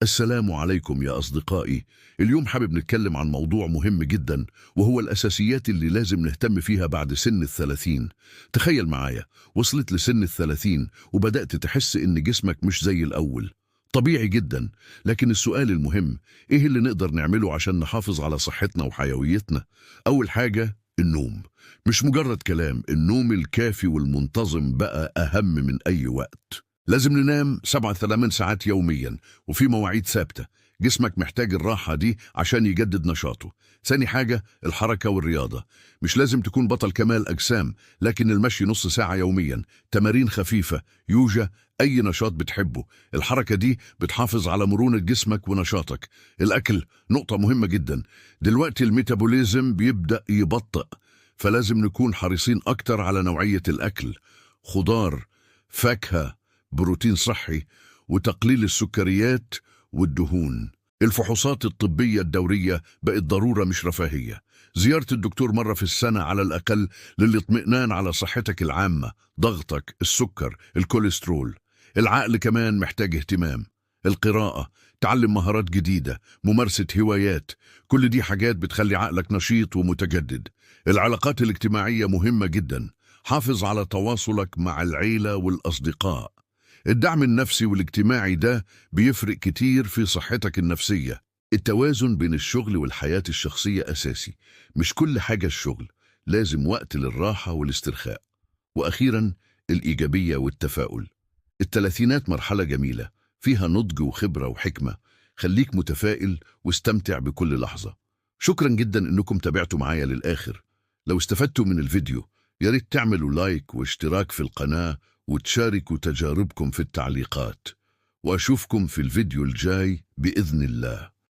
السلام عليكم يا أصدقائي. اليوم حابب نتكلم عن موضوع مهم جدا، وهو الأساسيات اللي لازم نهتم فيها بعد سن 30. تخيل معايا، وصلت لسن 30 وبدأت تحس إن جسمك مش زي الأول. طبيعي جدا، لكن السؤال المهم، إيه اللي نقدر نعمله عشان نحافظ على صحتنا وحيويتنا؟ أول حاجة النوم. مش مجرد كلام، النوم الكافي والمنتظم بقى أهم من أي وقت. لازم ننام 7-8 ساعات يوميا، وفي مواعيد ثابتة. جسمك محتاج الراحة دي عشان يجدد نشاطه. ثاني حاجة الحركة والرياضة. مش لازم تكون بطل كمال أجسام، لكن المشي نص ساعة يوميا، تمارين خفيفة، يوجا، أي نشاط بتحبه. الحركة دي بتحافظ على مرونة جسمك ونشاطك. الأكل نقطة مهمة جدا. دلوقتي الميتابوليزم بيبدأ يبطئ، فلازم نكون حريصين أكتر على نوعية الأكل. خضار، فاكهة، بروتين صحي، وتقليل السكريات والدهون. الفحوصات الطبية الدورية بقت ضرورة مش رفاهية. زيارة الدكتور مرة في السنة على الأقل للاطمئنان على صحتك العامة، ضغطك، السكر، الكوليسترول. العقل كمان محتاج اهتمام. القراءة، تعلم مهارات جديدة، ممارسة هوايات، كل دي حاجات بتخلي عقلك نشيط ومتجدد. العلاقات الاجتماعية مهمة جدا. حافظ على تواصلك مع العيلة والأصدقاء. الدعم النفسي والاجتماعي ده بيفرق كتير في صحتك النفسية. التوازن بين الشغل والحياة الشخصية أساسي. مش كل حاجة الشغل، لازم وقت للراحة والاسترخاء. وأخيرا الإيجابية والتفاؤل. الثلاثينات مرحلة جميلة، فيها نضج وخبرة وحكمة. خليك متفائل واستمتع بكل لحظة. شكرا جدا إنكم تابعتوا معايا للآخر. لو استفدتوا من الفيديو، ياريت تعملوا لايك واشتراك في القناة، وتشاركوا تجاربكم في التعليقات. وأشوفكم في الفيديو الجاي بإذن الله.